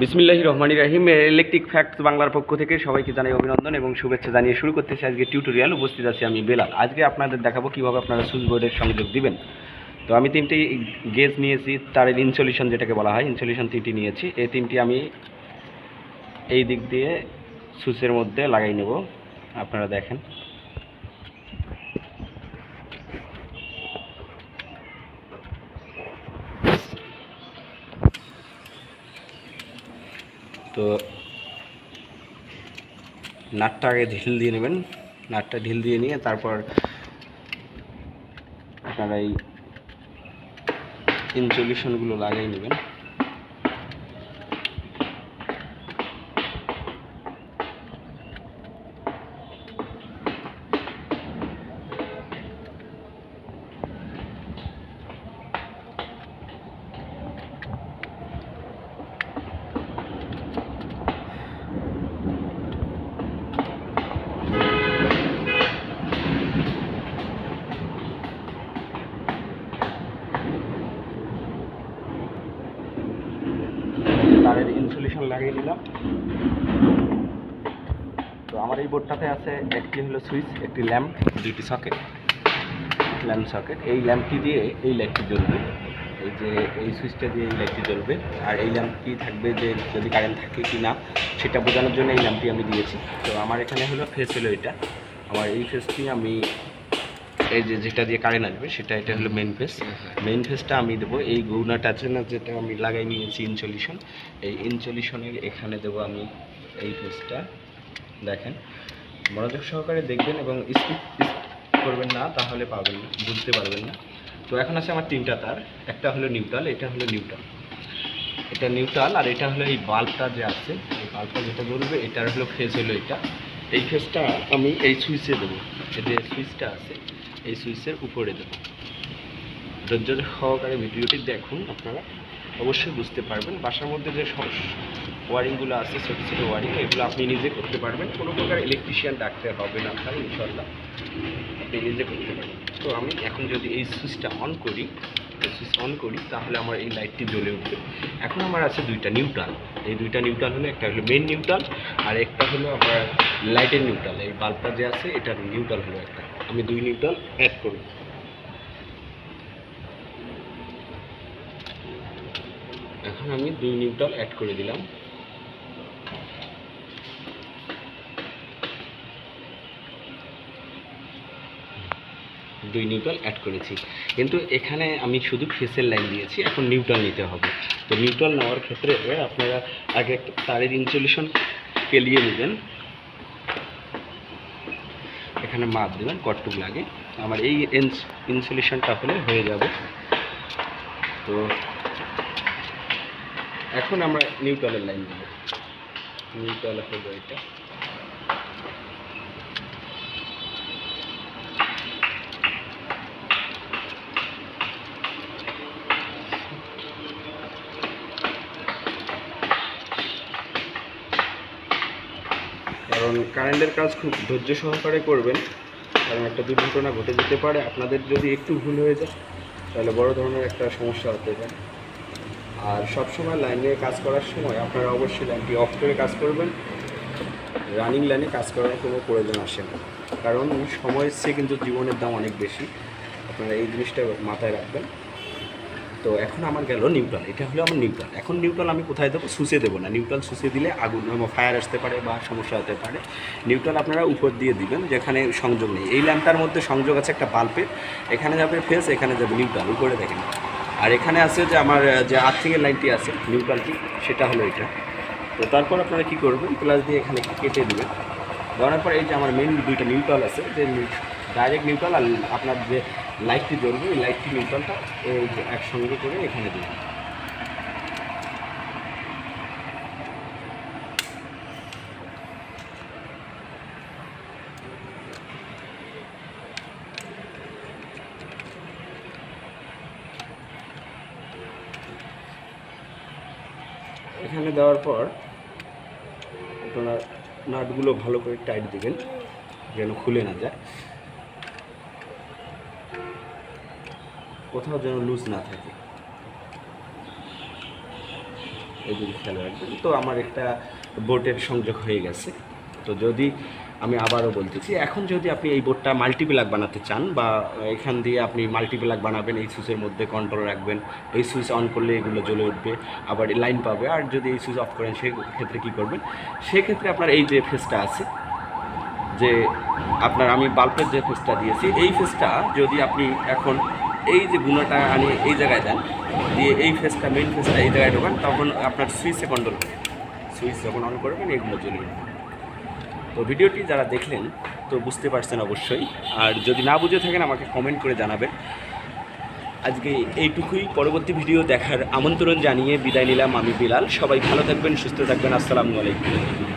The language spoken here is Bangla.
বিসমিল্লাহির রহমানির রহিম। ইলেকট্রিক ফ্যাক্টস বাংলার পক্ষ থেকে সবাইকে জানাই অভিনন্দন এবং শুভেচ্ছা জানিয়ে শুরু করতেছি আজকে টিউটোরিয়াল। উপস্থিত আছি আমি বেলাল। আজকে আপনাদের দেখাবো কীভাবে আপনারা সুইচ বোর্ডের সংযোগ দিবেন। তো আমি তিনটি গেজ নিয়েছি, তারের ইনসুলেশন যেটাকে বলা হয়, ইনসুলেশন তিনটি নিয়েছি। এই তিনটি আমি এই দিক দিয়ে সুইচের মধ্যে লাগাই নেব। আপনারা দেখেন, তো নাটটা আগে ঢিল দিয়ে নেবেন। নাটটা ঢিল দিয়ে নিয়ে তারপর আপনারা এই ইনসুলেশনগুলো লাগিয়ে নেবেন। তারের ইনসুলেশন লাগিয়ে নিলাম। তো আমার এই বোর্ডটাতে আছে একটি হলো সুইচ, একটি ল্যাম্প, দুইটি সকেট, ল্যাম্প সকেট। এই ল্যাম্পটি দিয়ে এই লাইটটি জ্বলবে, এই যে এই সুইচটা দিয়ে এই লাইটটি জ্বলবে। আর এই ল্যাম্পটি থাকবে যে যদি কারেন্ট থাকে কি না সেটা বোঝানোর জন্য এই ল্যাম্পটি আমি দিয়েছি। তো আমার এখানে হলো ফেস হলো এটা, আমার এই ফেসটি আমি এই যে যেটা দিয়ে কারেন্ট আসবে সেটা, এটা হলো মেইন ফেস। মেইন ফেসটা আমি দেবো এই গৌনাটা আছে না, যেটা আমি লাগাই নিয়েছি ইনসুলেশন, এই ইনসুলেশনের এখানে দেবো আমি এই ফেসটা। দেখেন, মনোযোগ সহকারে দেখবেন এবং স্কিপ করবেন না, তাহলে পাবেন না, বুঝতে পারবেন না। তো এখন আছে আমার তিনটা তার, একটা হলো নিউট্রাল, এটা হলো নিউট্রাল, এটা নিউট্রাল, আর এটা হলো এই বাল্বটা যে আছে, এই বাল্বটা যেটা জ্বলবে এটার হলো ফেস হলো এটা। এই ফেসটা আমি এই সুইচে দেবো, এই যে সুইচটা আছে এই সুইচের উপরে দেবো। ধৈর্য সহকারে ভিডিওটি দেখুন, আপনারা অবশ্যই বুঝতে পারবেন। বাসার মধ্যে যে ওয়ারিংগুলো আছে, ছোটো ছোটো ওয়ারিং, এগুলো আপনি নিজে করতে পারবেন, কোনো প্রকার ইলেকট্রিশিয়ান ডাকতে হবে না আপনার, ইনশাল্লাহ আপনি নিজে করতে পারবেন। তো আমি এখন যদি এই সুইচটা অন করি, সুইচ অন করি, তাহলে আমার এই লাইটটি জ্বলে উঠবে। এখন আমার আছে দুইটা নিউট্রাল, এই দুইটা নিউট্রাল হলো, একটা হলো মেইন নিউট্রাল আর একটা হলো আমার লাইটের নিউট্রাল। এই বাল্বটা যে আছে এটার নিউট্রাল হলো একটা, আমি দুই নিউট্রাল অ্যাড করব। এখন আমি দুই নিউট্রাল অ্যাড করে দিলাম। দুই নিউট্রাল অ্যাড করেছি, কিন্তু এখানে আমি শুধু ফেসের লাইন দিয়েছি, এখন নিউট্রাল নিতে হবে। তো নিউট্রাল নেওয়ার ক্ষেত্রে আপনারা আগে একটা তারের ইনসুলেশন কেলিয়ে নেবেন, এখানে মাপ দেবেন কতটুক লাগে। আমার এই ইনসুলেশনটা হলে হয়ে যাবে। তো এখন আমরা নিউট্রালের লাইন দেব, নিউট্রাল হলো এটা। কারণ কারেন্টের কাজ খুব ধৈর্য সহকারে করবেন, কারণ একটা দুর্ঘটনা ঘটে যেতে পারে। আপনাদের যদি একটু ভুল হয়ে যায় তাহলে বড় ধরনের একটা সমস্যা হতে পারে। আর সবসময় লাইন নিয়ে কাজ করার সময় আপনারা অবশ্যই লাইনটি অফ করে কাজ করবেন, রানিং লাইনে কাজ করার কোনো প্রয়োজন আসে না, কারণ সময়ের চেয়ে কিন্তু জীবনের দাম অনেক বেশি, আপনারা এই জিনিসটা মাথায় রাখবেন। তো এখন আমার গেল নিউট্রাল, এটা হলো আমার নিউট্রাল। এখন নিউট্রাল আমি কোথায় দেবো? সুইচে দেবো না, নিউট্রাল সুইচে দিলে আগুন ফায়ার আসতে পারে বা সমস্যা হতে পারে। নিউট্রাল আপনারা উপর দিয়ে দিবেন যেখানে সংযোগ নেই। এই ল্যাম্পটার মধ্যে সংযোগ আছে একটা বাল্বের, এখানে যাবে ফেস, এখানে যাবে নিউট্রাল, উপরে দেখেন। আর এখানে আছে যে আমার যে আর্থিংয়ের লাইনটি আছে নিউট্রালটি, সেটা হলো এটা। তো তারপর আপনারা কী করবেন, প্লাস দিয়ে এখানে কেটে দেবেন। দেওয়ার পর এই যে আমার মেন দুইটা নিউট্রাল আছে, যে ডাইরেক্ট নিউট্রাল আর আপনার যে লাইটটি জ্বলবে ওই লাইটটি নিউট্রালটা এই যে একসঙ্গে করে এখানে দেবেন। এখানে দেওয়ার পর আপনারা নাটগুলো ভালো করে টাইট দিবেন যেন খুলে না যায়, কোথাও যেন লুজ না থাকে। এই দিকে খেয়াল রাখবেন। তো আমার একটা বোর্ডের সংযোগ হয়ে গেছে। তো যদি আমি আবারও বলতেছি, এখন যদি আপনি এই বোর্ডটা মাল্টিপ্লাগ বানাতে চান বা এখান দিয়ে আপনি মাল্টিপ্লাগ বানাবেন, এই সুইচের মধ্যে কন্ট্রোল রাখবেন, এই সুইচ অন করলে এগুলো জ্বলে উঠবে, আবার লাইন পাবে। আর যদি এই সুইচ অফ করেন সেক্ষেত্রে কী করবেন, সেক্ষেত্রে আপনার এই যে ফেসটা আছে, যে আপনার আমি বাল্বের যে ফেসটা দিয়েছি, এই ফেসটা যদি আপনি এখন এই যে গুণাটা আনি এই জায়গায় দেন, দিয়ে এই ফেসটা মেইন ফেসটা এই জায়গায় ঢোকান, তখন আপনার সুইচে কন্ট্রোল হবে। সুইচ যখন অন করবেন এগুলো জ্বলে উঠবে। তো ভিডিওটি যারা দেখলেন তো বুঝতে পারছেন অবশ্যই, আর যদি না বুঝে থাকেন আমাকে কমেন্ট করে জানাবেন। আজকে এইটুকুই, পরবর্তী ভিডিও দেখার আমন্ত্রণ জানিয়ে বিদায় নিলাম। আমি বিলাল। সবাই ভালো থাকবেন, সুস্থ থাকবেন। আসসালামু আলাইকুম।